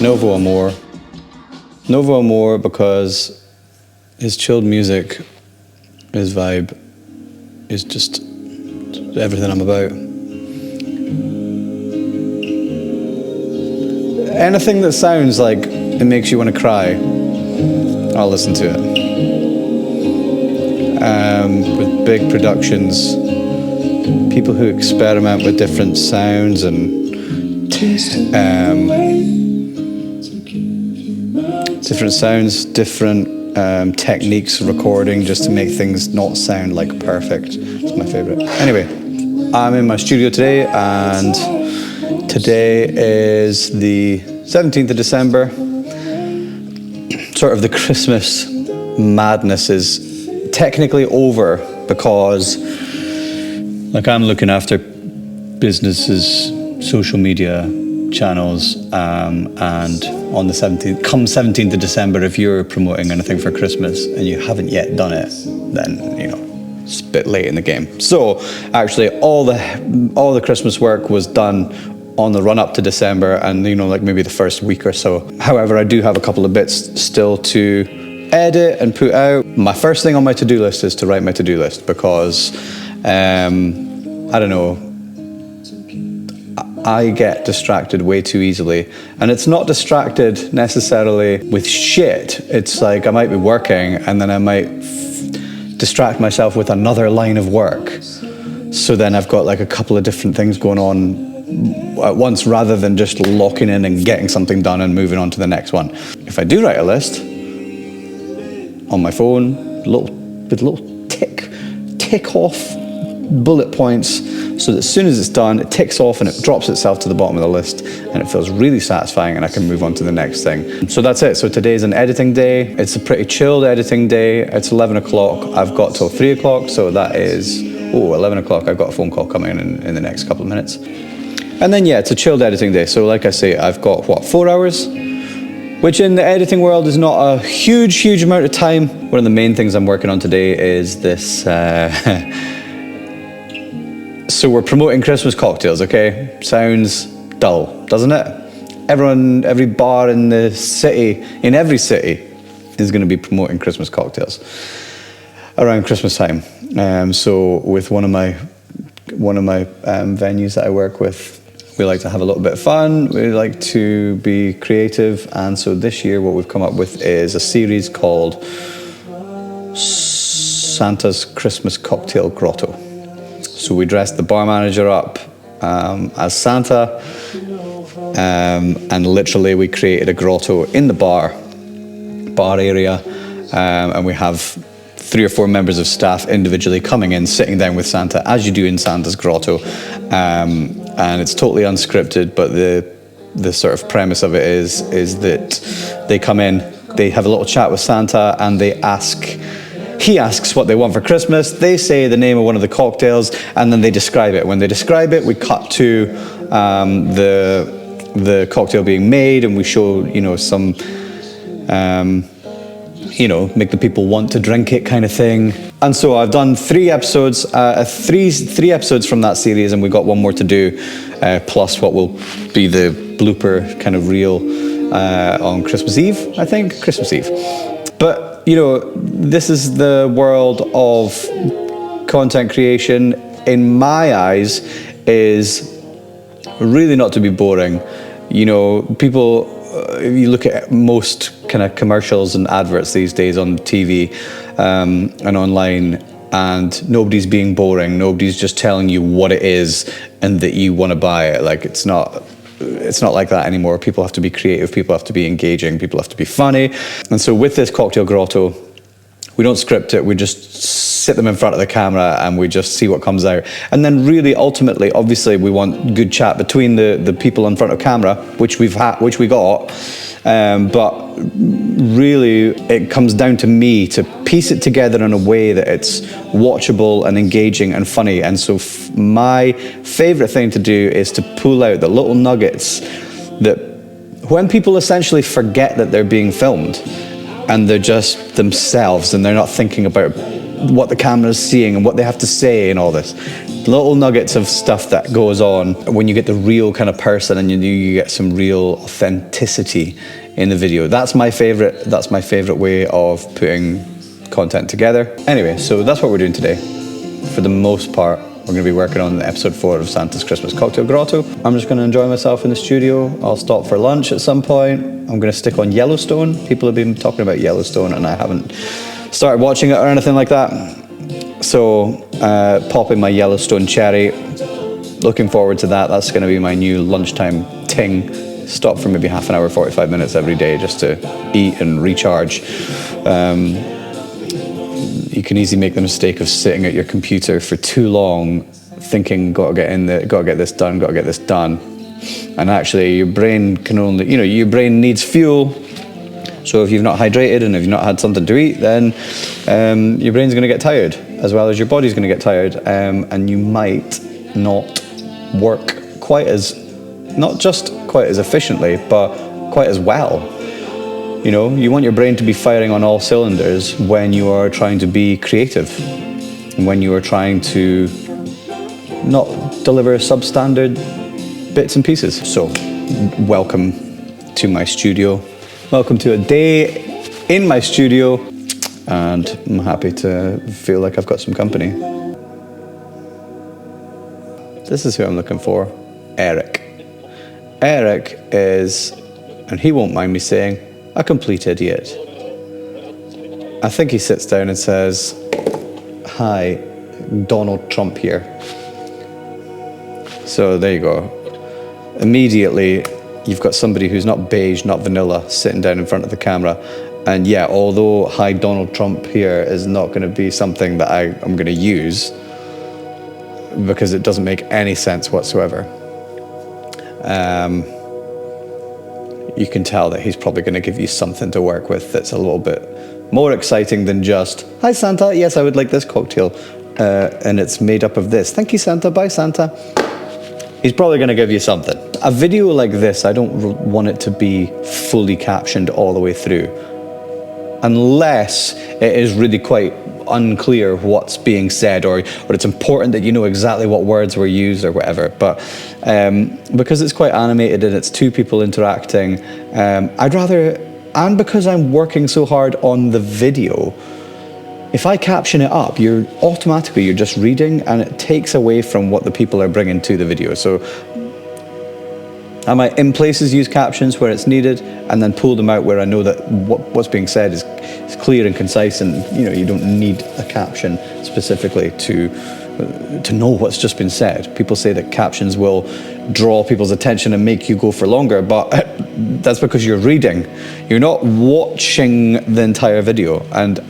Novo Amor. Novo Amor because his chilled music, his vibe is just everything I'm about. Anything that sounds like it makes you want to cry, I'll listen to it. With big productions, people who experiment with different sounds and different techniques of recording just to make things not sound like perfect. It's my favorite. Anyway, I'm in my studio today, and today is the 17th of December. Sort of the Christmas madness is technically over because, like, I'm looking after businesses, social media channels, and on the 17th, come 17th of December, if you're promoting anything for Christmas and you haven't yet done it, then, you know, it's a bit late in the game. So actually all the Christmas work was done on the run up to December and, you know, like maybe the first week or so. However, I do have a couple of bits still to edit and put out. My first thing on my to-do list is to write my to-do list because, I don't know, I get distracted way too easily. And it's not distracted necessarily with shit. It's like I might be working and then I might distract myself with another line of work. So then I've got like a couple of different things going on at once rather than just locking in and getting something done and moving on to the next one. If I do write a list on my phone, with a little tick off bullet points, so that as soon as it's done, it ticks off and it drops itself to the bottom of the list and it feels really satisfying and I can move on to the next thing. So that's it. So today's an editing day. It's a pretty chilled editing day. It's 11 o'clock. I've got till 3 o'clock, so that is, 11 o'clock. I've got a phone call coming in the next couple of minutes. And then, yeah, it's a chilled editing day. So like I say, I've got, 4 hours? Which in the editing world is not a huge amount of time. One of the main things I'm working on today is this, so we're promoting Christmas cocktails, okay? Sounds dull, doesn't it? Every bar in the city, in every city, is gonna be promoting Christmas cocktails around Christmas time. So with one of my venues that I work with, we like to have a little bit of fun. We like to be creative. And so this year what we've come up with is a series called Santa's Christmas Cocktail Grotto. So we dressed the bar manager up as Santa, and literally we created a grotto in the bar area, and we have 3 or 4 members of staff individually coming in, sitting down with Santa, as you do in Santa's grotto, and it's totally unscripted, but the sort of premise of it is that they come in, they have a little chat with Santa, and he asks what they want for Christmas, they say the name of one of the cocktails, and then they describe it. When they describe it, we cut to the cocktail being made, and we show, you know, some, you know, make the people want to drink it kind of thing. And so I've done 3 episodes, three episodes from that series, and we've got 1 more to do, plus what will be the blooper kind of reel on Christmas Eve, I think, Christmas Eve. But, you know, this is the world of content creation, in my eyes, is really not to be boring. You know, people, if you look at most kind of commercials and adverts these days on TV and online, and nobody's being boring, nobody's just telling you what it is and that you want to buy it. Like, it's not like that anymore. People have to be creative, people have to be engaging, people have to be funny. And so with this cocktail grotto, we don't script it, we just sit them in front of the camera and we just see what comes out. And then really, ultimately, obviously, we want good chat between the people in front of camera, which we got. But really, it comes down to me to piece it together in a way that it's watchable and engaging and funny. And so my favorite thing to do is to pull out the little nuggets that when people essentially forget that they're being filmed and they're just themselves and they're not thinking about what the camera's seeing and what they have to say and all this. Little nuggets of stuff that goes on when you get the real kind of person and you get some real authenticity in the video. That's my favorite way of putting content together. Anyway, so that's what we're doing today. For the most part, we're going to be working on episode 4 of Santa's Christmas Cocktail Grotto. I'm just going to enjoy myself in the studio. I'll stop for lunch at some point. I'm going to stick on Yellowstone. People have been talking about Yellowstone and I haven't started watching it or anything like that. So, popping my Yellowstone cherry. Looking forward to that. That's going to be my new lunchtime ting. Stop for maybe half an hour, 45 minutes every day just to eat and recharge. You can easily make the mistake of sitting at your computer for too long, thinking, gotta get in there, gotta get this done. And actually your brain can only, your brain needs fuel. So if you've not hydrated and if you've not had something to eat, then your brain's gonna get tired, as well as your body's gonna get tired. And you might not work not just quite as efficiently, but quite as well. You want your brain to be firing on all cylinders when you are trying to be creative, when you are trying to not deliver substandard bits and pieces. So, welcome to my studio. Welcome to a day in my studio, and I'm happy to feel like I've got some company. This is who I'm looking for, Eric. Eric is, and he won't mind me saying, a complete idiot. I think he sits down and says, "Hi, Donald Trump here." So there you go. Immediately, you've got somebody who's not beige, not vanilla, sitting down in front of the camera. And yeah, although "Hi, Donald Trump here" is not going to be something that I'm going to use, because it doesn't make any sense whatsoever. You can tell that he's probably going to give you something to work with that's a little bit more exciting than just, "Hi Santa, yes, I would like this cocktail, and it's made up of this. Thank you Santa, bye Santa." He's probably going to give you something. A video like this, I don't want it to be fully captioned all the way through, unless it is really quite unclear what's being said, or it's important that you know exactly what words were used or whatever. But because it's quite animated and it's two people interacting, I'd rather, and because I'm working so hard on the video, if I caption it up, you're just reading, and it takes away from what the people are bringing to the video. So I might in places use captions where it's needed, and then pull them out where I know that what's being said is clear and concise, and you don't need a caption specifically to know what's just been said. People say that captions will draw people's attention and make you go for longer, but that's because you're reading. You're not watching the entire video. And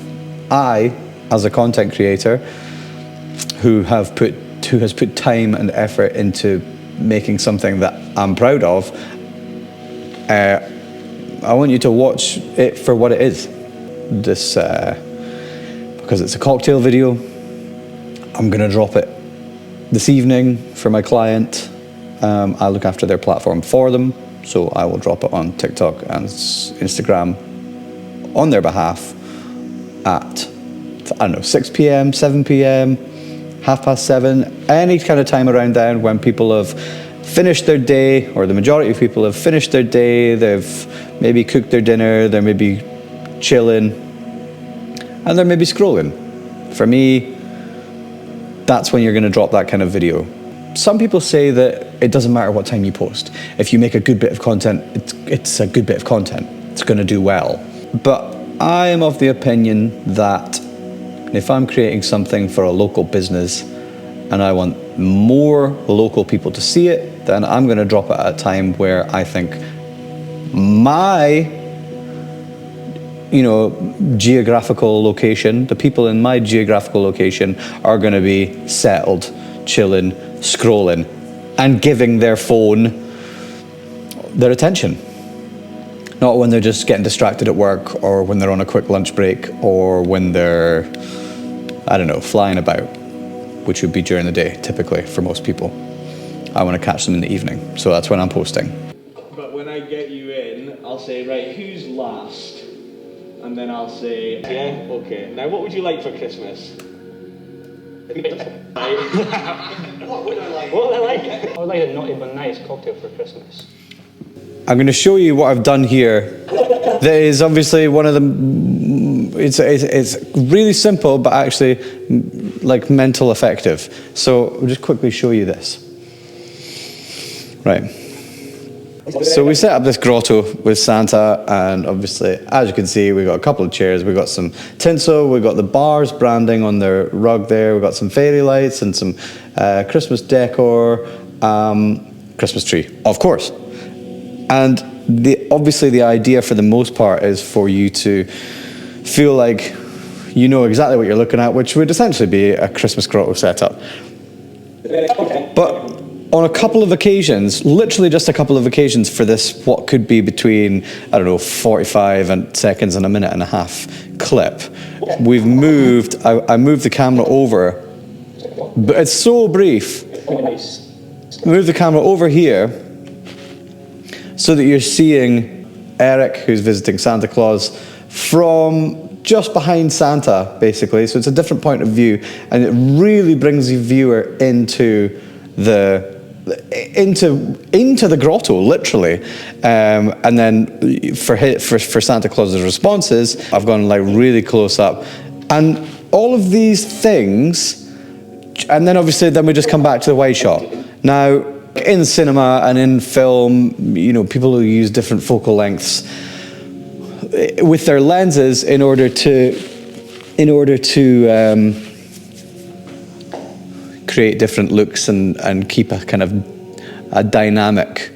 I, as a content creator who has put time and effort into making something that I'm proud of, I want you to watch it for what it is. This, because it's a cocktail video, I'm gonna drop it this evening for my client. I look after their platform for them, so I will drop it on TikTok and Instagram on their behalf at, 6 p.m, 7 p.m, 7:30, any kind of time around then when people have finished their day, or the majority of people have finished their day, they've maybe cooked their dinner, they're maybe chilling, and they're maybe scrolling. For me, that's when you're going to drop that kind of video. Some people say that it doesn't matter what time you post. If you make a good bit of content, it's a good bit of content. It's going to do well. But I am of the opinion that if I'm creating something for a local business and I want more local people to see it, then I'm going to drop it at a time where I think my geographical location, the people in my geographical location are going to be settled, chilling, scrolling, and giving their phone their attention. Not when they're just getting distracted at work, or when they're on a quick lunch break, or when they're, flying about, which would be during the day, typically, for most people. I want to catch them in the evening, so that's when I'm posting. But when I get you in, I'll say, right, who's last? and then I'll say, yeah, okay. Now, what would you like for Christmas? Right. What would I like? What would I like? I would like a naughty but nice cocktail for Christmas. I'm going to show you what I've done here. That is obviously one of the. It's really simple, but actually like mental effective. So I'll just quickly show you this. Right. So we set up this grotto with Santa, and obviously, as you can see, we've got a couple of chairs, we've got some tinsel, we've got the bars branding on the rug there, we've got some fairy lights and some Christmas decor, Christmas tree, of course. And obviously the idea for the most part is for you to feel like you know exactly what you're looking at, which would essentially be a Christmas grotto setup. But on a couple of occasions, literally just a couple of occasions for this, what could be between, I don't know, 45 seconds and a minute and a half clip, we've moved, I moved the camera over, but it's so brief. Move the camera over here so that you're seeing Eric, who's visiting Santa Claus, from just behind Santa, basically. So it's a different point of view, and it really brings the viewer into the grotto, literally. And then for Santa Claus's responses, I've gone like really close up, and all of these things, and then obviously then we just come back to the wide shot. Now, in cinema and in film, you know, people will use different focal lengths with their lenses in order to create different looks and keep a kind of a dynamic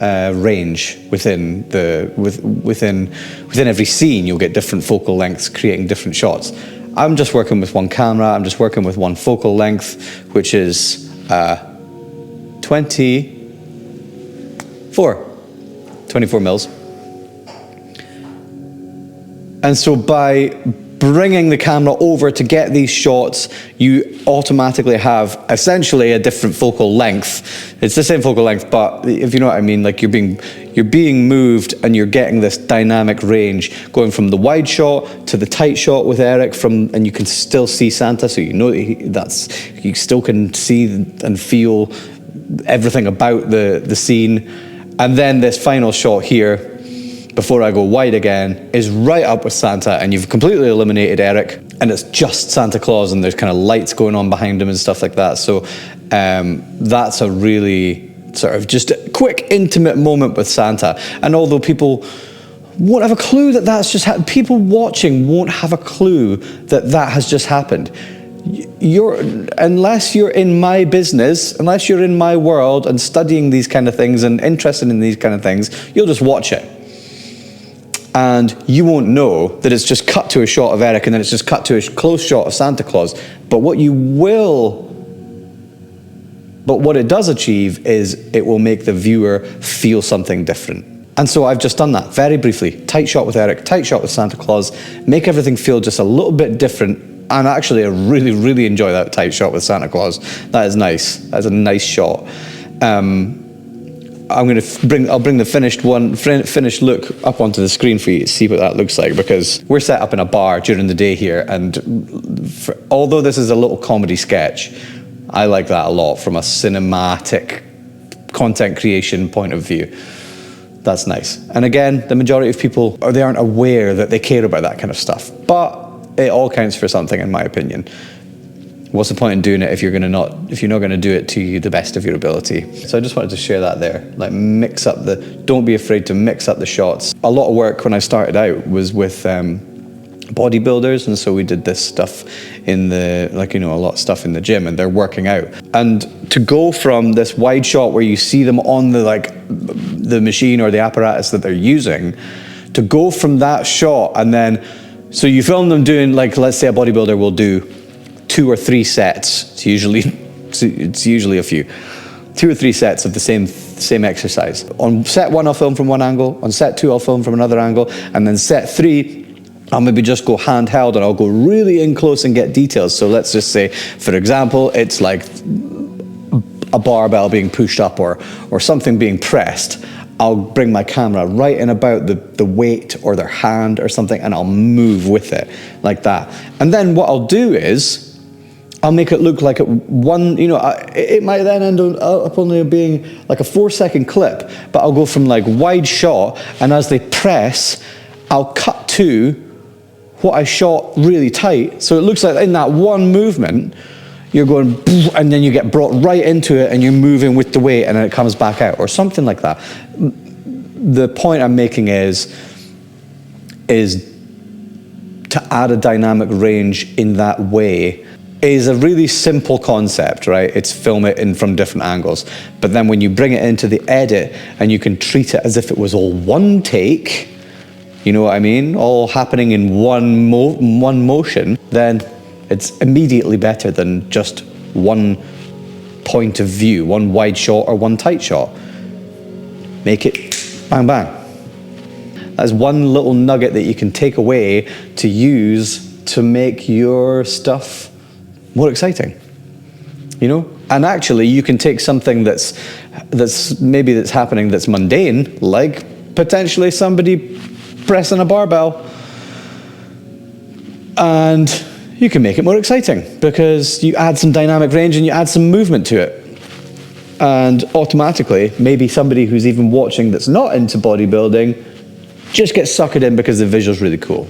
range within every scene. You'll get different focal lengths creating different shots. I'm just working with one camera. I'm just working with one focal length, which is 24 mils. And so by bringing the camera over to get these shots, you automatically have essentially a different focal length. It's the same focal length, but if you know what I mean, like you're being moved and you're getting this dynamic range going from the wide shot to the tight shot with Eric, and you can still see Santa, so you know you still can see and feel everything about the scene. And then this final shot here, before I go wide again, is right up with Santa, and you've completely eliminated Eric, and it's just Santa Claus, and there's kind of lights going on behind him and stuff like that. So that's a really sort of just a quick, intimate moment with Santa. And although people won't have a clue that that's just happened, people watching won't have a clue that that has just happened. Unless you're in my business, unless you're in my world and studying these kind of things and interested in these kind of things, you'll just watch it. And you won't know that it's just cut to a shot of Eric and then it's just cut to a close shot of Santa Claus. But what it does achieve is it will make the viewer feel something different. And so I've just done that very briefly. Tight shot with Eric, tight shot with Santa Claus, make everything feel just a little bit different. And actually, I really, really enjoy that tight shot with Santa Claus. That is nice. That's a nice shot. I'll bring the finished look up onto the screen for you to see what that looks like, because we're set up in a bar during the day here, and although this is a little comedy sketch, I like that a lot from a cinematic content creation point of view. That's nice. And again, the majority of people, they aren't aware that they care about that kind of stuff, but it all counts for something, in my opinion. What's the point in doing it if you're not going to do it to the best of your ability? So I just wanted to share that there. Like, don't be afraid to mix up the shots. A lot of work when I started out was with bodybuilders, and so we did this stuff in a lot of stuff in the gym, and they're working out. And to go from this wide shot where you see them on the machine or the apparatus that they're using, to go from that shot and then, so you film them doing, like, let's say a bodybuilder will do 2 or 3 sets. It's usually a few. 2 or 3 sets of the same exercise. On set 1, I'll film from one angle. On set 2, I'll film from another angle. And then set 3, I'll maybe just go handheld and I'll go really in close and get details. So let's just say, for example, it's like a barbell being pushed up or something being pressed. I'll bring my camera right in about the weight or their hand or something, and I'll move with it like that. And then what I'll do is, I'll make it look like it might then end up only being like a 4-second clip, but I'll go from like wide shot, and as they press, I'll cut to what I shot really tight. So it looks like in that one movement, you're going, and then you get brought right into it, and you're moving with the weight, and then it comes back out, or something like that. The point I'm making is to add a dynamic range in that way is a really simple concept, right? It's film it in from different angles. But then when you bring it into the edit and you can treat it as if it was all one take, you know what I mean? All happening in one motion, then it's immediately better than just one point of view, one wide shot or one tight shot. Make it bang, bang. That's one little nugget that you can take away to use to make your stuff more exciting, you know? And actually, you can take something that's happening that's mundane, like potentially somebody pressing a barbell, and you can make it more exciting because you add some dynamic range and you add some movement to it. And automatically, maybe somebody who's even watching that's not into bodybuilding just gets suckered in because the visual's really cool.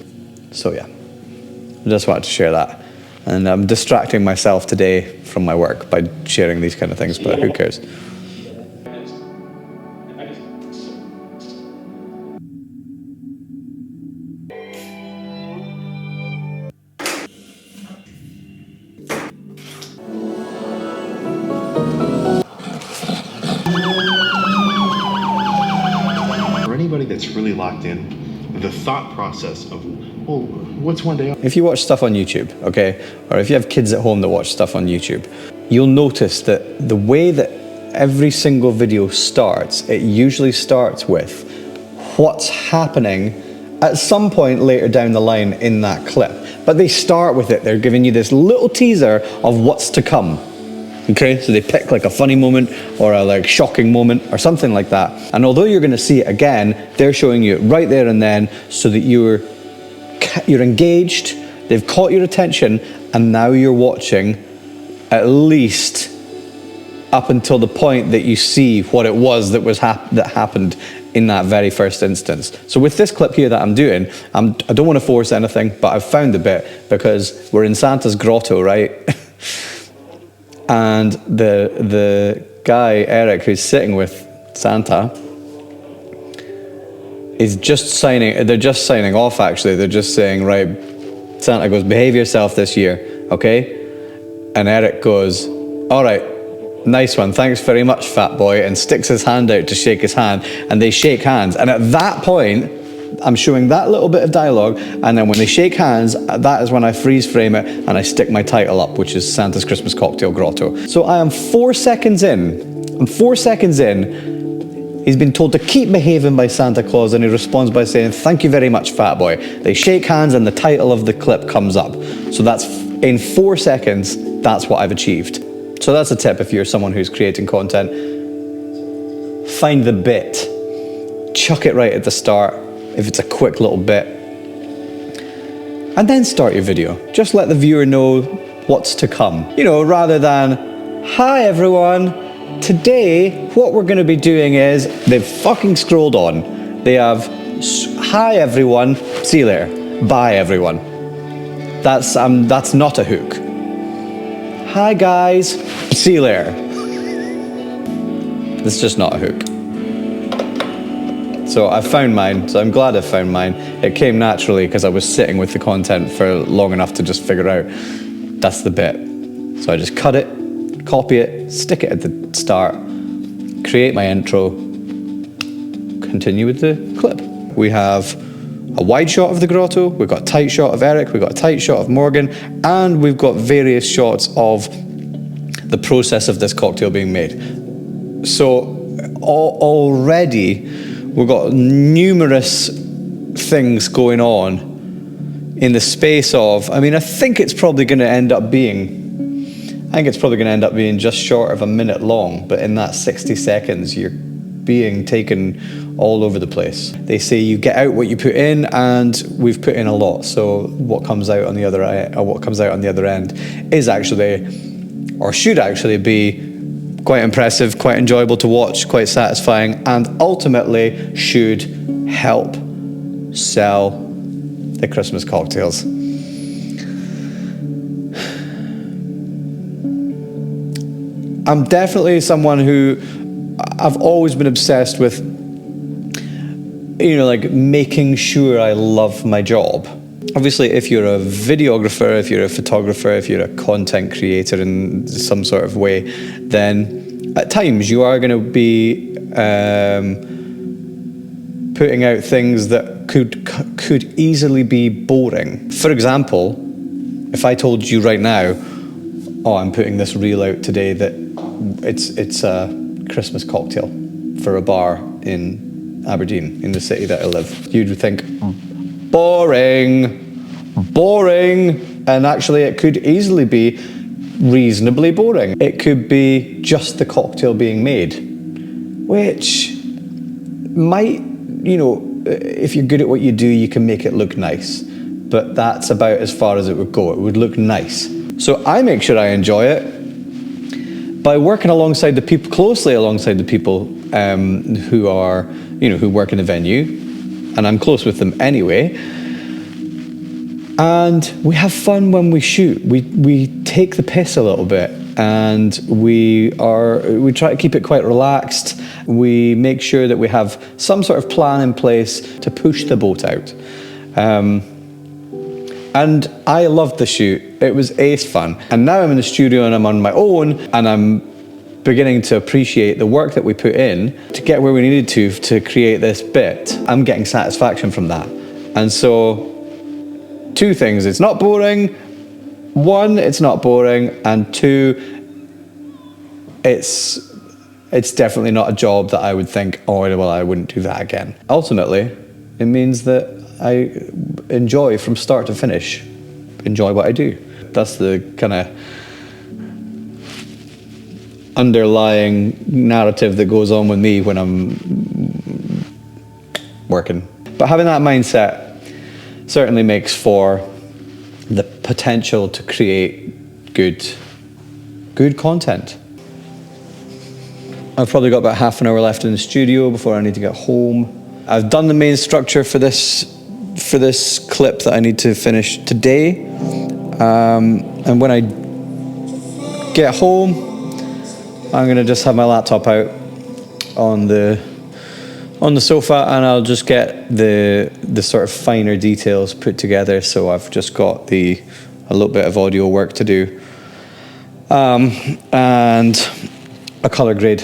So yeah, I just wanted to share that. And I'm distracting myself today from my work by sharing these kind of things, but who cares? For anybody that's really locked in, the thought process of, well, what's one day off? If you watch stuff on YouTube, okay, or if you have kids at home that watch stuff on YouTube, you'll notice that the way that every single video starts, it usually starts with what's happening at some point later down the line in that clip. But they start with it. They're giving you this little teaser of what's to come. Okay, so they pick like a funny moment or a like shocking moment or something like that. And although you're going to see it again, they're showing you it right there and then so that you're engaged, they've caught your attention, and now you're watching at least up until the point that you see what it was that happened in that very first instance. So with this clip here that I'm doing, I don't want to force anything, but I've found a bit because we're in Santa's grotto, right? And the guy, Eric, who's sitting with Santa, is just they're just signing off actually. They're just saying, right, Santa goes, behave yourself this year, okay? And Eric goes, all right, nice one, thanks very much, fat boy, and sticks his hand out to shake his hand, and they shake hands. And at that point, I'm showing that little bit of dialogue, and then when they shake hands, that is when I freeze frame it and I stick my title up, which is Santa's Christmas Cocktail Grotto. So I am 4 seconds in. I'm 4 seconds in. He's been told to keep behaving by Santa Claus, and he responds by saying, thank you very much, fat boy. They shake hands and the title of the clip comes up. So that's, in 4 seconds, that's what I've achieved. So that's a tip if you're someone who's creating content. Find the bit. Chuck it right at the start, if it's a quick little bit. And then start your video. Just let the viewer know what's to come. You know, rather than, hi everyone, today what we're going to be doing is, they've fucking scrolled on. They have, hi everyone, see you later, bye everyone. That's not a hook. Hi guys, see you later. It's just not a hook. So I found mine, so I'm glad I found mine. It came naturally because I was sitting with the content for long enough to just figure out that's the bit. So I just cut it, copy it, stick it at the start, create my intro, continue with the clip. We have a wide shot of the grotto, we've got a tight shot of Eric, we've got a tight shot of Morgan, and we've got various shots of the process of this cocktail being made. So already we've got numerous things going on in the space of, I mean, I think it's probably going to end up being just short of a minute long, but in that 60 seconds, you're being taken all over the place. They say you get out what you put in, and we've put in a lot. So what comes out on the other end is actually, or should actually be, quite impressive, quite enjoyable to watch, quite satisfying, and ultimately should help sell the Christmas cocktails. I'm definitely someone who, I've always been obsessed with, like making sure I love my job. Obviously, if you're a videographer, if you're a photographer, if you're a content creator in some sort of way, then at times you are going to be putting out things that could easily be boring. For example, if I told you right now, oh, I'm putting this reel out today that it's a Christmas cocktail for a bar in Aberdeen, in the city that I live, you'd think, boring. And actually it could easily be reasonably boring. It could be just the cocktail being made, which might, if you're good at what you do, you can make it look nice. But that's about as far as it would go. It would look nice. So I make sure I enjoy it by working alongside the people, closely alongside the people who are, who work in the venue, and I'm close with them anyway. And we have fun when we shoot. We take the piss a little bit, and we try to keep it quite relaxed. We make sure that we have some sort of plan in place to push the boat out. And I loved the shoot. It was ace fun. And now I'm in the studio and I'm on my own, and I'm beginning to appreciate the work that we put in to get where we needed to create this bit. I'm getting satisfaction from that. And so, two things: it's not boring. One, it's not boring, and two, it's definitely not a job that I would think, oh well, I wouldn't do that again. Ultimately, it means that I enjoy from start to finish, enjoy what I do. That's the kind of underlying narrative that goes on with me when I'm working. But having that mindset certainly makes for the potential to create good content. I've probably got about half an hour left in the studio before I need to get home. I've done the main structure for this clip that I need to finish today. And when I get home, I'm gonna just have my laptop out on the sofa, and I'll just get the sort of finer details put together. So I've just got a little bit of audio work to do, and a color grade,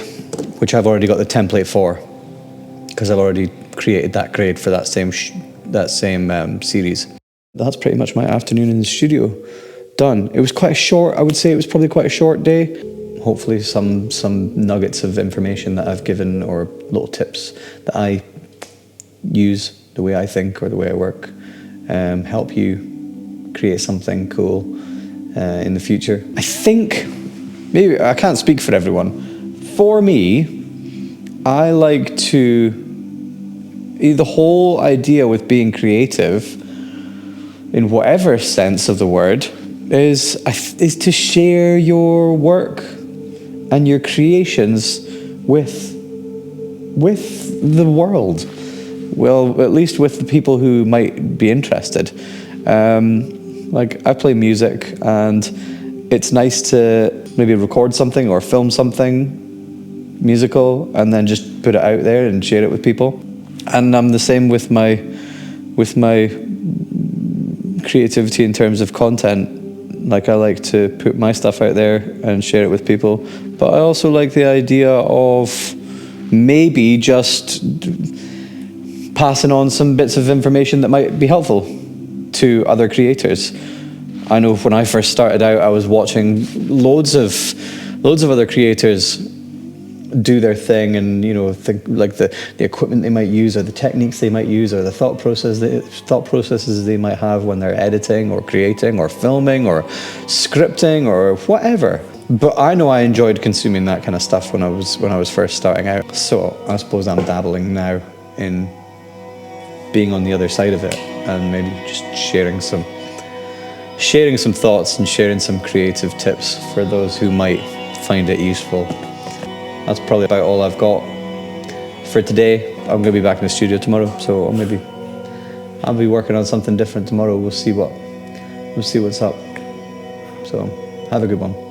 which I've already got the template for, because I've already created that grade for that same series. That's pretty much my afternoon in the studio done. It was quite a short. I would say it was probably quite a short day. Hopefully some nuggets of information that I've given, or little tips that I use, the way I think or the way I work, help you create something cool in the future. I think, maybe I can't speak for everyone. For me, I like to, the whole idea with being creative, in whatever sense of the word, is to share your work and your creations with the world. Well, at least with the people who might be interested. Like, I play music, and it's nice to maybe record something or film something musical and then just put it out there and share it with people. And I'm the same with my creativity in terms of content. Like, I like to put my stuff out there and share it with people, but I also like the idea of maybe just passing on some bits of information that might be helpful to other creators. I know when I first started out, I was watching loads of other creators do their thing, and think like the equipment they might use, or the techniques they might use, or the thought processes they might have when they're editing or creating or filming or scripting or whatever. But I know I enjoyed consuming that kind of stuff when I was first starting out. So I suppose I'm dabbling now in being on the other side of it and maybe just sharing some thoughts and sharing some creative tips for those who might find it useful. That's probably about all I've got for today. I'm going to be back in the studio tomorrow, so I'll be working on something different tomorrow. We'll see what's up. So have a good one.